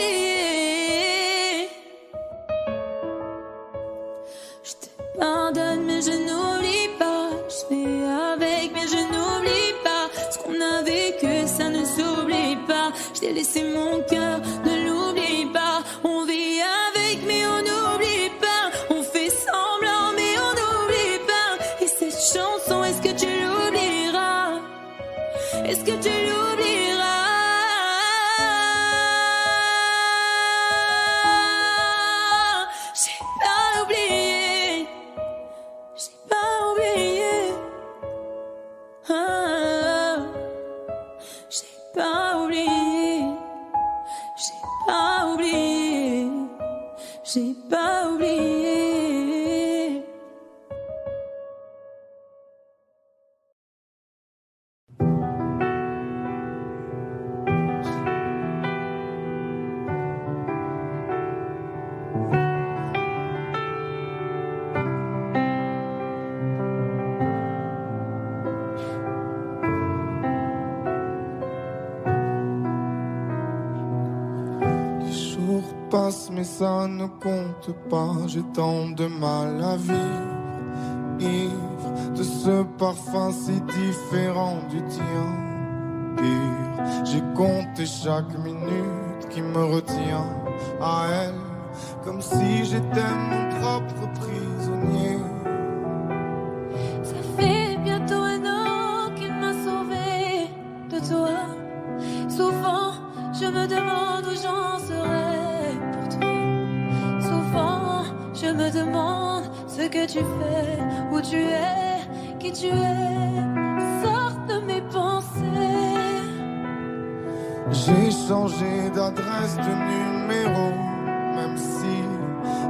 Je te pardonne mais je n'oublie pas, je fais avec mais je n'oublie pas, ce qu'on a vécu ça ne s'oublie pas, je t'ai laissé mon cœur, ne l'oublie pas, on vit avec mais on n'oublie pas, on fait semblant mais on n'oublie pas, et cette chanson est-ce que tu l'oublieras, est-ce que tu l'oublieras, j'ai pas oublié, j'ai pas oublié, j'ai pas oublié, j'ai pas oublié. passe mais ça ne compte pas. J'ai tant de mal à vivre, ivre de ce parfum si différent du tien. Pur, j'ai compté chaque minute qui me retient à elle, comme si j'étais mon propre prisonnier. Ça fait bientôt un an qu'il m'a sauvé de toi. Souvent, je me demande où j'en serais pour toi. Souvent, je me demande ce que tu fais, où tu es, qui tu es. Sors de mes pensées. J'ai changé d'adresse, de numéro, même si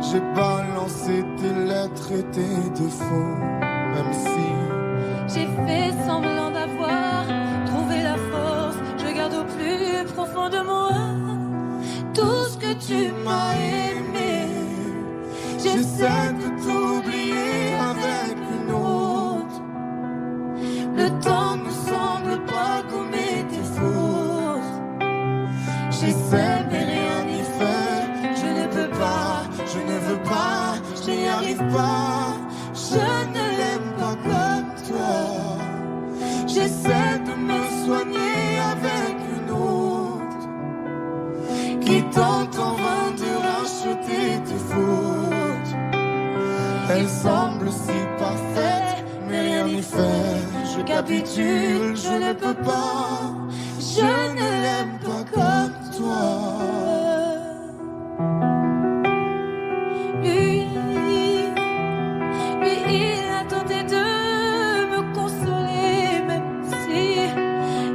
j'ai balancé tes lettres et tes défauts. Même si j'ai fait semblant d'avoir trouvé la force, je garde au plus profond de moi tout ce que tu m'as aimé. J'essaie de t'oublier avec une autre. Le temps ne semble pas gommer tes fautes. J'essaie mais rien n'y fait. Je ne peux pas, je ne veux pas, je n'y arrive pas. Je ne l'aime pas comme toi. J'essaie de me soigner avec une autre qui tente en vain de racheter tes fautes. Elle semble si parfaite, mais rien n'y fait. Je capitule, je ne peux pas. Je ne l'aime pas comme toi. Il a tenté de me consoler, même si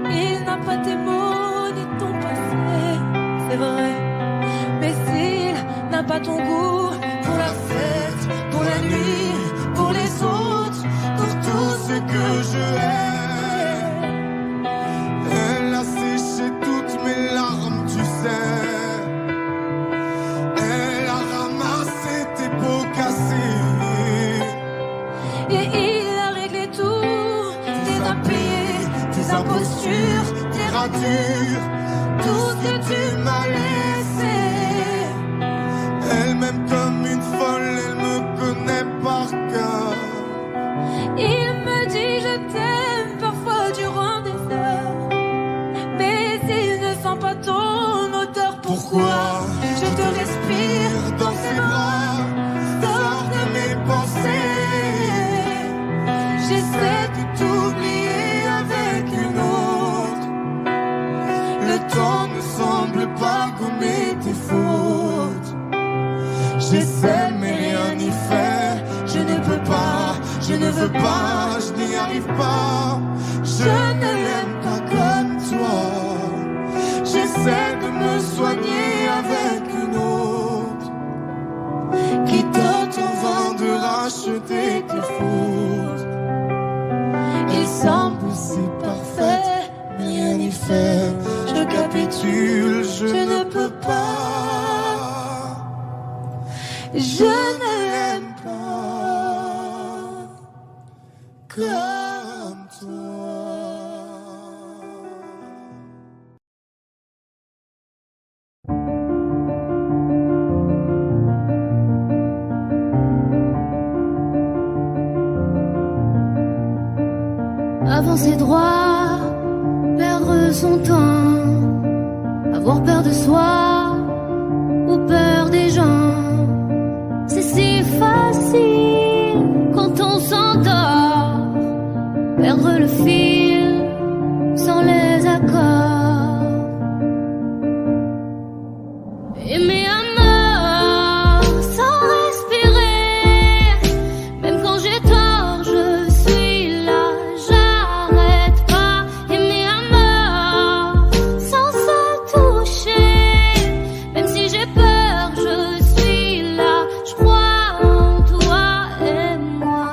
il n'a pas tes mots ni ton passé, c'est vrai. Mais s'il n'a pas ton goût pour la fête, pour la nuit, pour les autres, pour tout ce que je hais, elle a séché toutes mes larmes, tu sais. Elle a ramassé tes pots cassés. Et il a réglé tout, tes impayés, tes impostures, tes ratures, tout ce que tu m'as laissé. Elle m'aime comme une folle, elle me connaît par cœur. Il me dit je t'aime parfois durant des heures, mais il ne sent pas ton odeur. Pourquoi je te respire dans ses bras, sors de mes pensées. J'essaie de t'oublier avec une autre. Le temps ne semble pas gommer tes fautes. J'essaie mais rien n'y fait. Je ne peux pas, je ne veux pas, je n'y arrive pas. Je ne l'aime pas comme toi. J'essaie de me soigner avec une autre qui tente en vain de racheter tes fautes. Il semble si parfait, mais rien n'y fait. Je capitule, je ne peux pas. Je ne l'aime pas comme toi. Avancer droit, perdre son temps, avoir peur de soi ou peur des gens. C'est si facile quand on s'endort, perdre le fil sans les accords. Aimer à mort sans respirer, même quand j'ai tort, je suis là, j'arrête pas. Aimer à mort sans se toucher, même si j'ai peur, je suis là, je crois en toi et moi.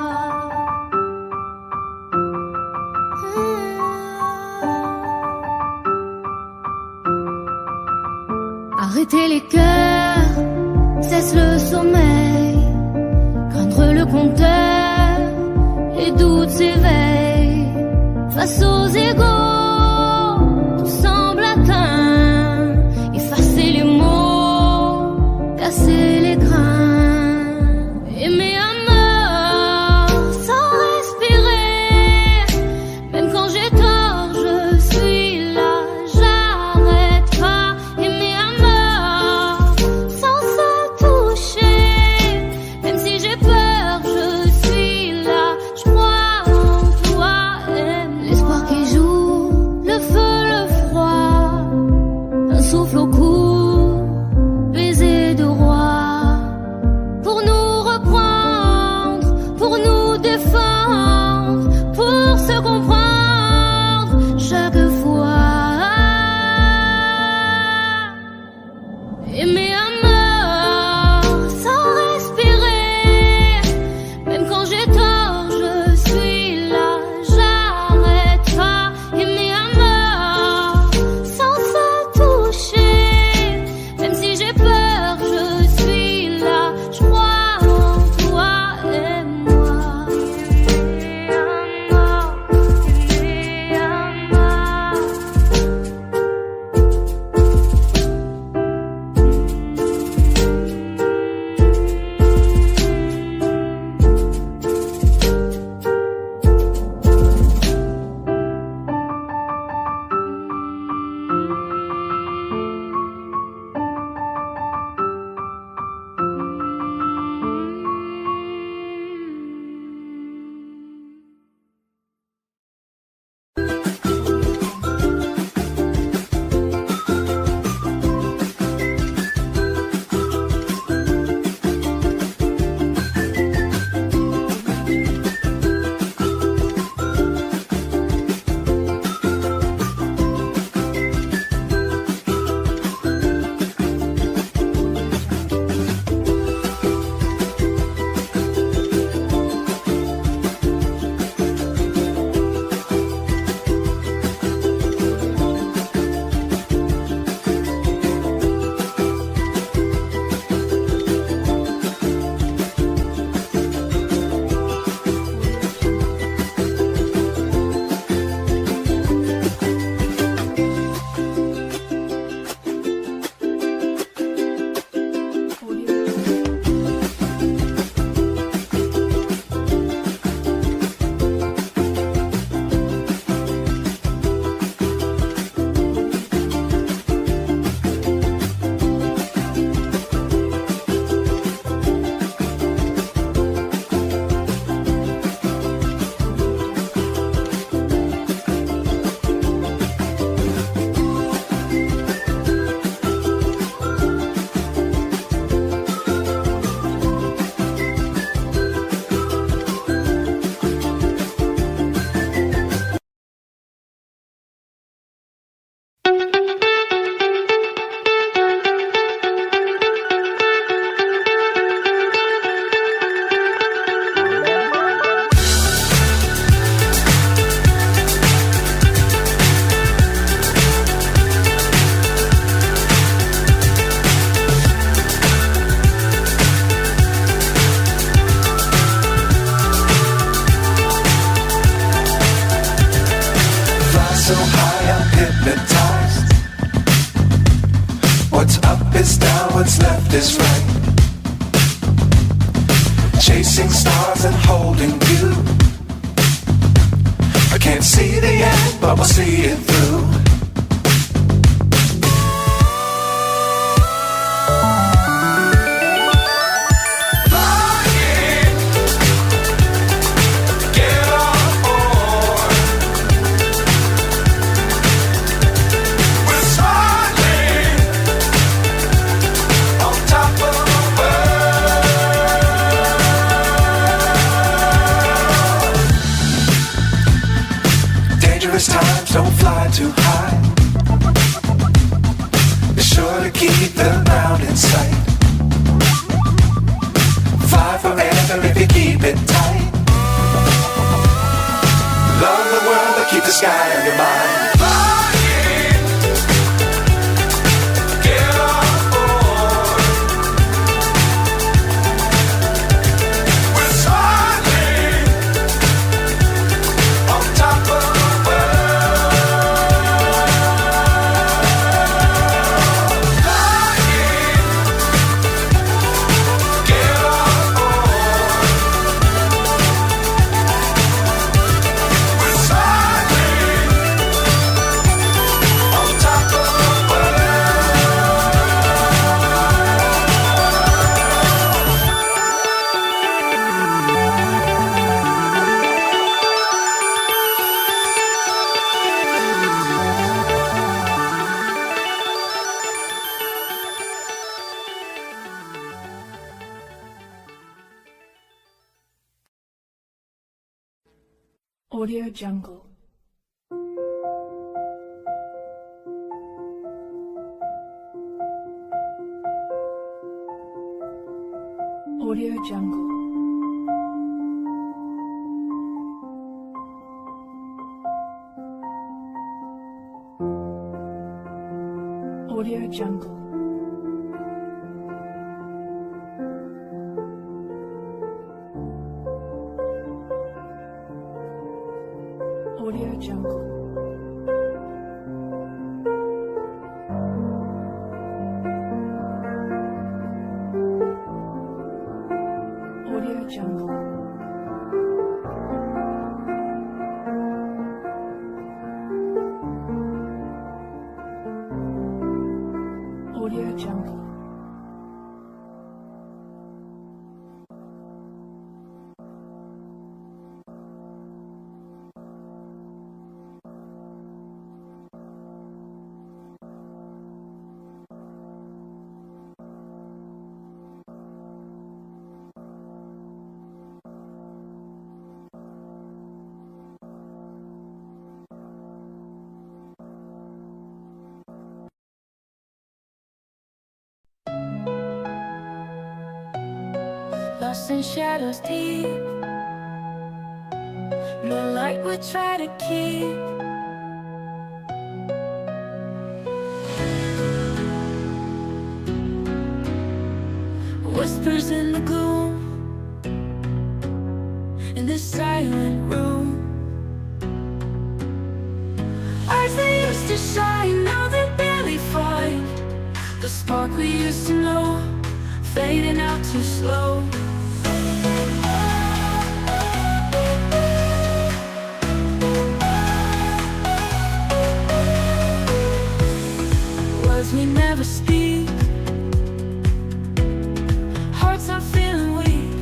Arrêter les cœurs, cesse le sommeil, craindre le compteur, les doutes s'éveillent. Face aux égaux, tout semble atteint, effacer les mots, so high I'm hypnotized. What's up is down, what's left is right. Chasing stars and holding you. I can't see the end, but we'll see it through. Times don't fly too high. Be sure to keep the ground in sight. Fly forever if you keep it tight. Love the world, but keep the sky on your mind. Audio Jungle. Audio Jungle. Audio Jungle. Audio Jungle. Audio Jungle. Audio Jungle. Lost in shadows deep, no light we try to keep. Whispers in the gloom, in this silent room. Eyes that used to shine, now they barely find the spark we used to know, fading out too slow. Words we never speak, hearts are feeling weak,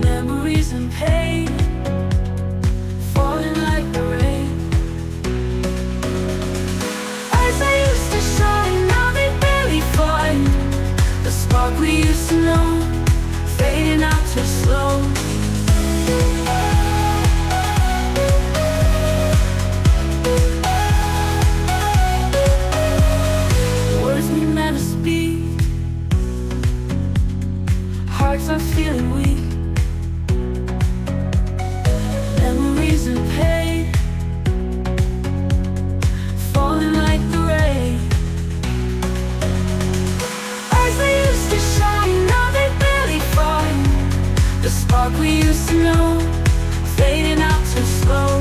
memories and pain falling like the rain. Eyes that used to shine, now they barely find the spark we used to know, fading out too slow. Words we never speak, hearts are feeling weak, memories and pain falling like the rain. Eyes that used to shine, now they barely find the spark we used to know, fading out too slow.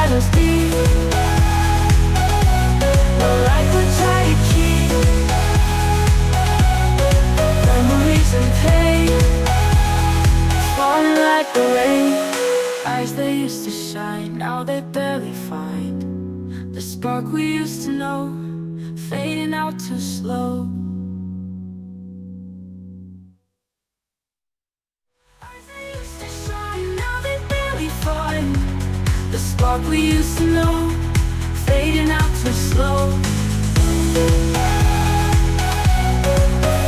LSD. The light would try to keep memories and pain falling like the rain. Eyes they used to shine, now they barely find the spark we used to know, fading out too slow. Eyes they used to shine, now they barely find the spark we used to know, fading out too slow.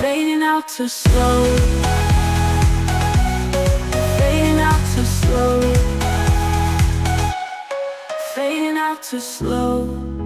Fading out too slow. Fading out too slow. Fading out too slow.